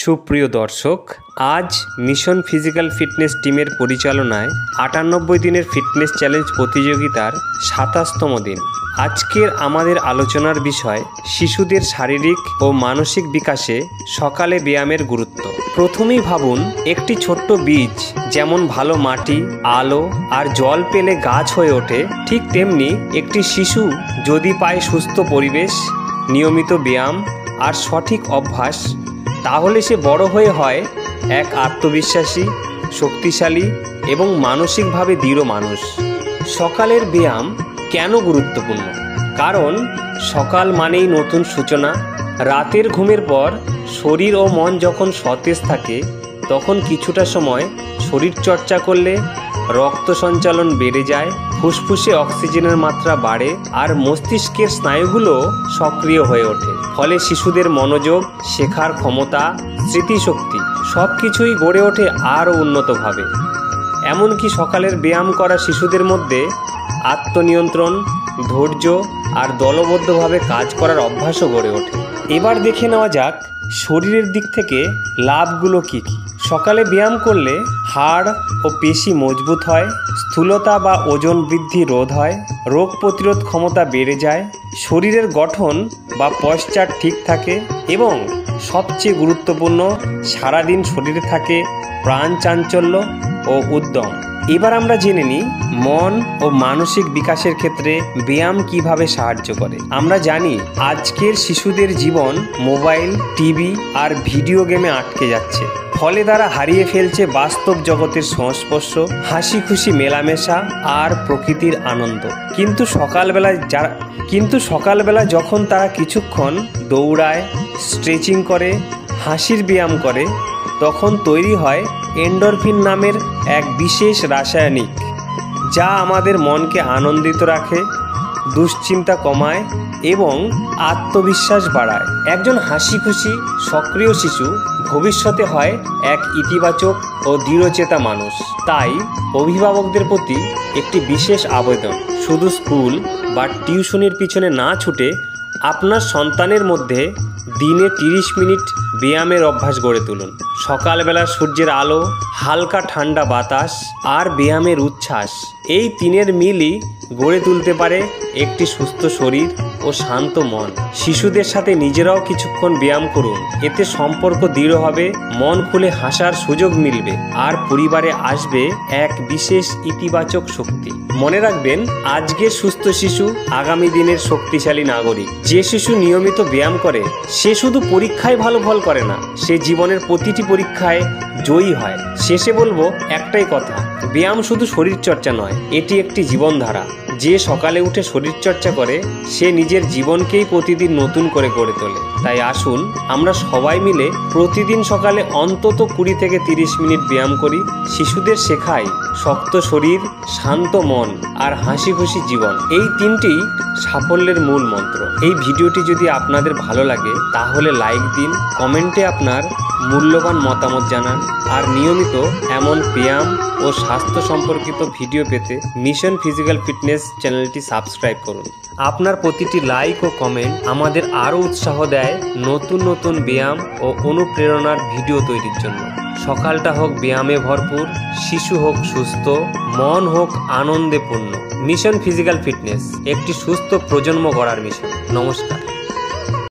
সুপ্রিয় দর্শক, আজ মিশন ফিজিক্যাল ফিটনেস টিমের পরিচালনায় 98 দিনের ফিটনেস চ্যালেঞ্জ প্রতিযোগিতার 27তম দিন। আজকের আমাদের আলোচনার বিষয় শিশুদের শারীরিক ও মানসিক বিকাশে সকালে ব্যায়ামের গুরুত্ব। প্রথমেই ভাবুন, একটি ছোট্ট বীজ যেমন ভালো মাটি, আলো আর জল পেলে গাছ হয়ে ওঠে, ঠিক তেমনি একটি শিশু যদি পায় সুস্থ পরিবেশ, নিয়মিত ব্যায়াম আর সঠিক অভ্যাস, তাহলে সে বড় হয়ে হয় এক আত্মবিশ্বাসী, শক্তিশালী এবং মানসিকভাবে দৃঢ় মানুষ। সকালের ব্যায়াম কেন গুরুত্বপূর্ণ? কারণ সকাল মানেই নতুন সূচনা। রাতের ঘুমের পর শরীর ও মন যখন সতেজ থাকে, তখন কিছুটা সময় শরীর চর্চা করলে রক্ত সঞ্চালন বেড়ে যায়, ফুসফুসে অক্সিজেনের মাত্রা বাড়ে আর মস্তিষ্কের স্নায়ুগুলো সক্রিয় হয়ে ওঠে। ফলে শিশুদের মনোযোগ, শেখার ক্ষমতা, স্মৃতিশক্তি সব কিছুই গড়ে ওঠে আরও উন্নতভাবে। এমনকি সকালের ব্যায়াম করা শিশুদের মধ্যে আত্মনিয়ন্ত্রণ, ধৈর্য আর দলবদ্ধভাবে কাজ করার অভ্যাসও গড়ে ওঠে। এবার দেখে নেওয়া যাক শরীরের দিক থেকে লাভগুলো কী কী। সকালে ব্যায়াম করলে হাড় ও পেশি মজবুত হয়, স্থূলতা বা ওজন বৃদ্ধি রোধ হয়, রোগ প্রতিরোধ ক্ষমতা বেড়ে যায়, শরীরের গঠন বা পশ্চার ঠিক থাকে এবং সবচেয়ে গুরুত্বপূর্ণ, সারাদিন শরীরে থাকে প্রাণ চাঞ্চল্য ও উদ্যম। এবার আমরা জেনে নিই মন ও মানসিক বিকাশের ক্ষেত্রে ব্যায়াম কিভাবে সাহায্য করে। আমরা জানি আজকের শিশুদের জীবন মোবাইল, টিভি আর ভিডিও গেমে আটকে যাচ্ছে। ফলে তারা হারিয়ে ফেলছে বাস্তব জগতের সংস্পর্শ, হাসি খুশি মেলামেশা আর প্রকৃতির আনন্দ। কিন্তু সকালবেলা যখন তারা কিছুক্ষণ দৌড়ায়, স্ট্রেচিং করে, হাসির ব্যায়াম করে, তখন তৈরি হয় এন্ডরফিন নামের এক বিশেষ রাসায়নিক, যা আমাদের মনকে আনন্দিত রাখে, দুশ্চিন্তা কমায় এবং আত্মবিশ্বাস বাড়ায়। একজন হাসি খুশি সক্রিয় শিশু ভবিষ্যতে হয় এক ইতিবাচক ও দৃঢ়চেতা মানুষ। তাই অভিভাবকদের প্রতি একটি বিশেষ আবেদন, শুধু স্কুল বা টিউশনের পিছনে না ছুটে আপনার সন্তানের মধ্যে দিনে 30 মিনিট ব্যায়ামের অভ্যাস গড়ে তুলুন। সকালবেলা সূর্যের আলো, হালকা ঠান্ডা বাতাস আর ব্যায়ামের উচ্ছ্বাস, এই তিনের মিলই গড়ে তুলতে পারে একটি সুস্থ শরীর ও শান্ত মন। শিশুদের সাথে নিজেরাও কিছুক্ষণ ব্যায়াম করুন, এতে সম্পর্ক দৃঢ় হবে, মন খুলে হাসার সুযোগ মিলবে আর পরিবারে আসবে এক বিশেষ ইতিবাচক শক্তি। মনে রাখবেন, আজকের সুস্থ শিশু আগামী দিনের শক্তিশালী নাগরিক। যে শিশু নিয়মিত ব্যায়াম করে সে শুধু পরীক্ষায় ভালো ফল করে না, সে জীবনের প্রতিটি পরীক্ষায় জয়ী হয়। শেষে বলবো একটাই কথা, ব্যায়াম শুধু শরীরচর্চা নয়, এটি একটি জীবনধারা। যে সকালে উঠে শরীরচর্চা করে সে নিজের জীবনকেই প্রতিদিন নতুন করে গড়ে তোলে। তাই আসুন আমরা সবাই মিলে প্রতিদিন সকালে অন্তত 20 থেকে 30 মিনিট ব্যায়াম করি। শিশুদের শেখাই শক্ত শরীর, শান্ত মন আর হাসি খুশি জীবন, এই তিনটি সাফল্যের মূল মন্ত্র। এই ভিডিওটি যদি আপনাদের ভালো লাগে তাহলে লাইক দিন, কমেন্টে আপনার মূল্যবান মতামত জানান আর নিয়মিত এমন ব্যায়াম ও স্বাস্থ্য সম্পর্কিত ভিডিও পেতে মিশন ফিজিক্যাল ফিটনেস চ্যানেলটি সাবস্ক্রাইব করুন। আপনার প্রতিটি লাইক ও কমেন্ট আমাদের আরও উৎসাহ দেয় নতুন নতুন ব্যায়াম ও অনুপ্রেরণার ভিডিও তৈরির জন্য। সকালটা হোক ব্যায়ামে ভরপুর, শিশু হোক সুস্থ, মন হোক আনন্দে পূর্ণ। মিশন ফিজিক্যাল ফিটনেস, একটি সুস্থ প্রজন্ম গড়ার মিশন। নমস্কার।